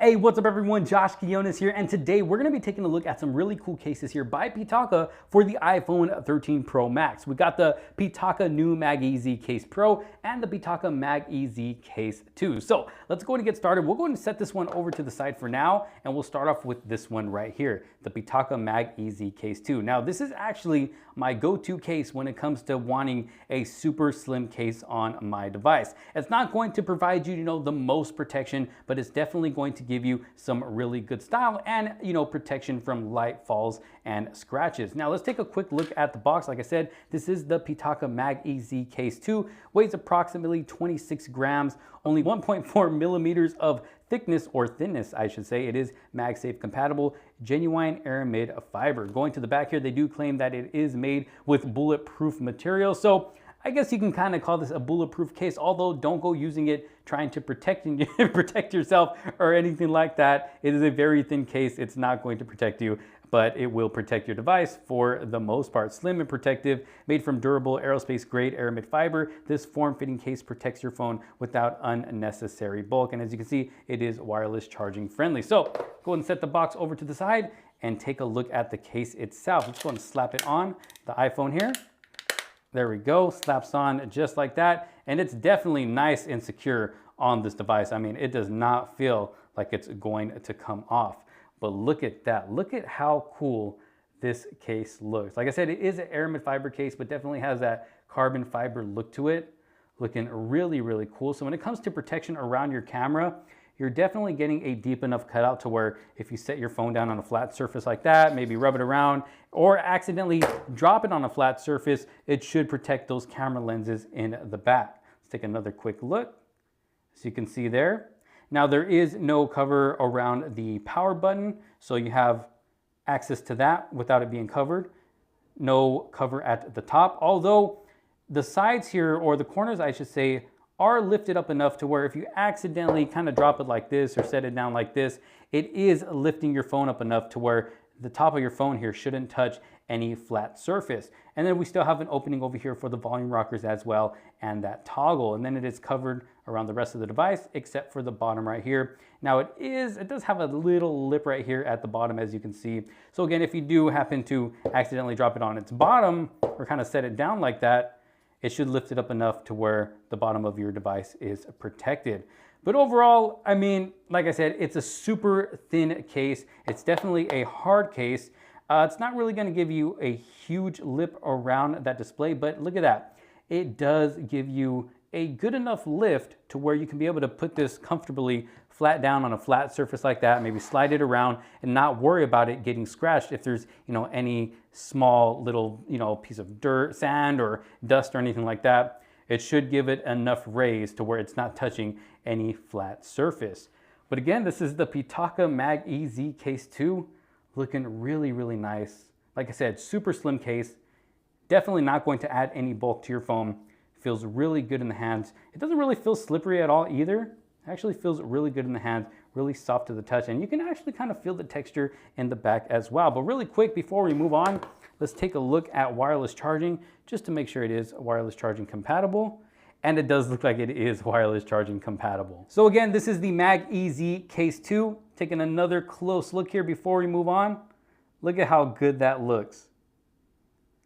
Hey, what's up everyone? Josh Quiones here, and today we're going to be taking a look at some really cool cases here by Pitaka for the iPhone 13 Pro Max. We got the Pitaka new MagEZ Case Pro and the Pitaka MagEZ Case 2. So let's go ahead and get started. We'll go ahead and set this one over to the side for now, and we'll start off with this one right here, the Pitaka MagEZ Case 2. Now this is actually my go-to case when it comes to wanting a super slim case on my device. It's not going to provide you, the most protection, but it's definitely going to give you some really good style and protection from light falls and scratches. Now let's take a quick look at the box. Like I said, this is the Pitaka MagEZ Case 2, weighs approximately 26 grams, only 1.4 millimeters of thickness, or thinness I should say. It is MagSafe compatible, genuine aramid fiber. Going to the back here, they do claim that it is made with bulletproof material, so I guess you can kind of call this a bulletproof case, although don't go using it trying to protect yourself or anything like that. It is a very thin case. It's not going to protect you, but it will protect your device for the most part. Slim and protective, made from durable aerospace grade aramid fiber. This form-fitting case protects your phone without unnecessary bulk. And as you can see, it is wireless charging friendly. So go ahead and set the box over to the side and take a look at the case itself. Let's go ahead and slap it on the iPhone here. There we go, slaps on just like that. And it's definitely nice and secure on this device. I mean, it does not feel like it's going to come off. But look at that. Look at how cool this case looks. Like I said, it is an aramid fiber case, but definitely has that carbon fiber look to it. Looking really, really cool. So when it comes to protection around your camera, you're definitely getting a deep enough cutout to where if you set your phone down on a flat surface like that, maybe rub it around or accidentally drop it on a flat surface, it should protect those camera lenses in the back. Let's take another quick look. As you can see there. Now there is no cover around the power button, so you have access to that without it being covered. No cover at the top, although the sides here, or the corners I should say, are lifted up enough to where if you accidentally kind of drop it like this or set it down like this, it is lifting your phone up enough to where the top of your phone here shouldn't touch any flat surface. And then we still have an opening over here for the volume rockers as well, and that toggle. And then it is covered around the rest of the device except for the bottom right here. Now it does have a little lip right here at the bottom, as you can see. So again, if you do happen to accidentally drop it on its bottom or kind of set it down like that, it should lift it up enough to where the bottom of your device is protected. But overall, I mean, like I said, it's a super thin case. It's definitely a hard case. It's not really going to give you a huge lip around that display, but look at that. It does give you a good enough lift to where you can be able to put this comfortably flat down on a flat surface like that, maybe slide it around and not worry about it getting scratched if there's, any small little, piece of dirt, sand or dust or anything like that. It should give it enough raise to where it's not touching any flat surface. But again, this is the Pitaka MagEZ Case 2, looking really, really nice. Like I said, super slim case, definitely not going to add any bulk to your phone. Feels really good in the hands. It doesn't really feel slippery at all either. It actually feels really good in the hands, really soft to the touch, and you can actually kind of feel the texture in the back as well. But really quick, before we move on, let's take a look at wireless charging just to make sure it is wireless charging compatible. And it does look like it is wireless charging compatible. So again, this is the MagEZ Case 2. Taking another close look here before we move on. Look at how good that looks.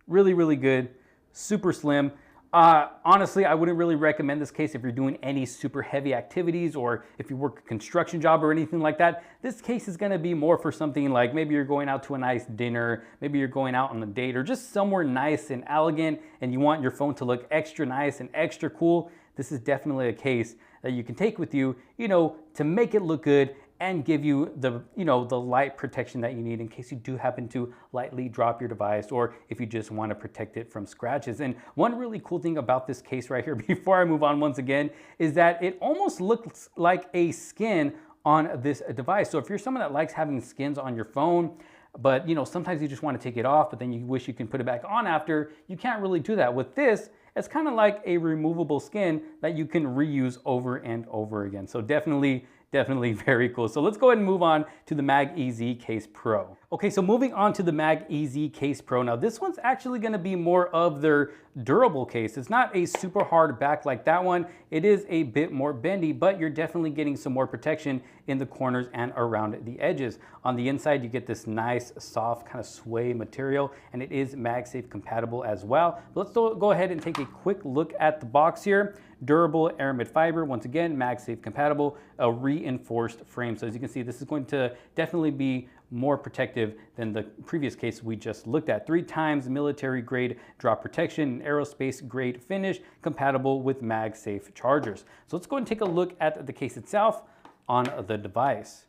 Really, really good, super slim. Honestly, I wouldn't really recommend this case if you're doing any super heavy activities or if you work a construction job or anything like that. This case is going to be more for something like maybe you're going out to a nice dinner, maybe you're going out on a date, or just somewhere nice and elegant and you want your phone to look extra nice and extra cool. This is definitely a case that you can take with you, to make it look good and give you the, the light protection that you need in case you do happen to lightly drop your device or if you just want to protect it from scratches. And one really cool thing about this case right here, before I move on once again, is that it almost looks like a skin on this device. So if you're someone that likes having skins on your phone, but sometimes you just want to take it off, but then you wish you can put it back on after, you can't really do that. With this, it's kind of like a removable skin that you can reuse over and over again. So definitely very cool. So let's go ahead and move on to the MagEZ Case Pro. Okay, so moving on to the MagEZ Case Pro. Now this one's actually gonna be more of their durable case. It's not a super hard back like that one. It is a bit more bendy, but you're definitely getting some more protection in the corners and around the edges. On the inside, you get this nice, soft kind of sway material, and it is MagSafe compatible as well. But let's go ahead and take a quick look at the box here. Durable aramid fiber, once again, MagSafe compatible, a reinforced frame. So as you can see, this is going to definitely be more protective than the previous case we just looked at. 3 times military grade drop protection, aerospace grade finish, compatible with MagSafe chargers. So let's go and take a look at the case itself on the device.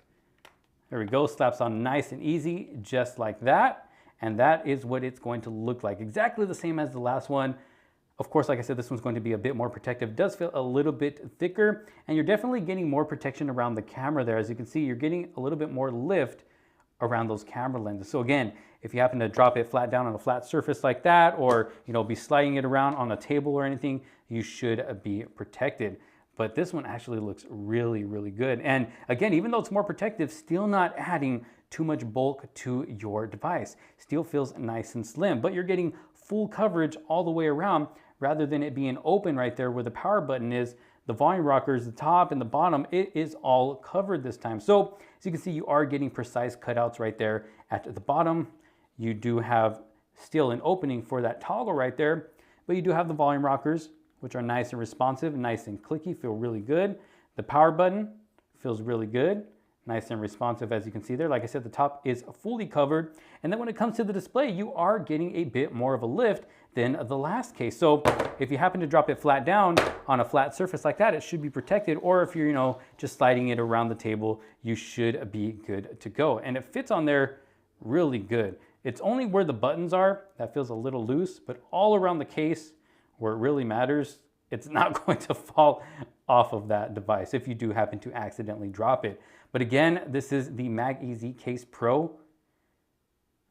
There we go, slaps on nice and easy, just like that. And that is what it's going to look like. Exactly the same as the last one. Of course, like I said, this one's going to be a bit more protective. It does feel a little bit thicker, and you're definitely getting more protection around the camera there. As you can see, you're getting a little bit more lift around those camera lenses. So again, if you happen to drop it flat down on a flat surface like that, or be sliding it around on a table or anything, you should be protected. But this one actually looks really, really good. And again, even though it's more protective, still not adding too much bulk to your device. Still feels nice and slim, but you're getting full coverage all the way around rather than it being open right there where the power button is. The volume rockers, the top and the bottom, it is all covered this time. So as you can see, you are getting precise cutouts right there at the bottom. You do have still an opening for that toggle right there, but you do have the volume rockers, which are nice and responsive, nice and clicky, feel really good. The power button feels really good, nice and responsive as you can see there. Like I said, the top is fully covered. And then when it comes to the display, you are getting a bit more of a lift than the last case. So if you happen to drop it flat down on a flat surface like that, it should be protected. Or if you're, just sliding it around the table, you should be good to go. And it fits on there really good. It's only where the buttons are that feels a little loose, but all around the case where it really matters, it's not going to fall off of that device if you do happen to accidentally drop it. But again, this is the MagEZ Case Pro.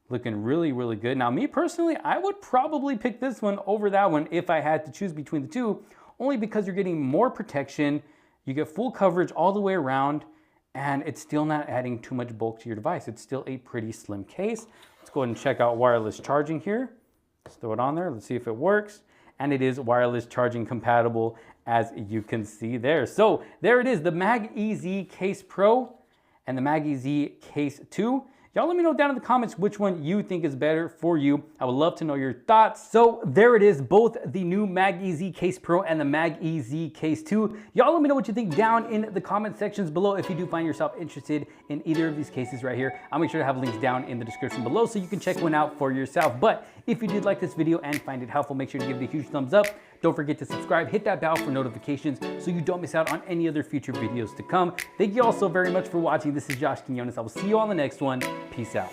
Looking really, really good. Now, me personally, I would probably pick this one over that one if I had to choose between the two, only because you're getting more protection, you get full coverage all the way around, and it's still not adding too much bulk to your device. It's still a pretty slim case. Let's go ahead and check out wireless charging here. Let's throw it on there. Let's see if it works. And it is wireless charging compatible, as you can see there. So there it is, the MagEZ Case Pro and the MagEZ Case 2. Y'all let me know down in the comments which one you think is better for you. I would love to know your thoughts. So there it is, both the new MagEZ Case Pro and the MagEZ Case 2. Y'all let me know what you think down in the comment sections below. If you do find yourself interested in either of these cases right here, I'll make sure to have links down in the description below so you can check one out for yourself. But if you did like this video and find it helpful, make sure to give it a huge thumbs up. Don't forget to subscribe, hit that bell for notifications so you don't miss out on any other future videos to come. Thank you all so very much for watching. This is Josh Quinones. I will see you on the next one. Peace out.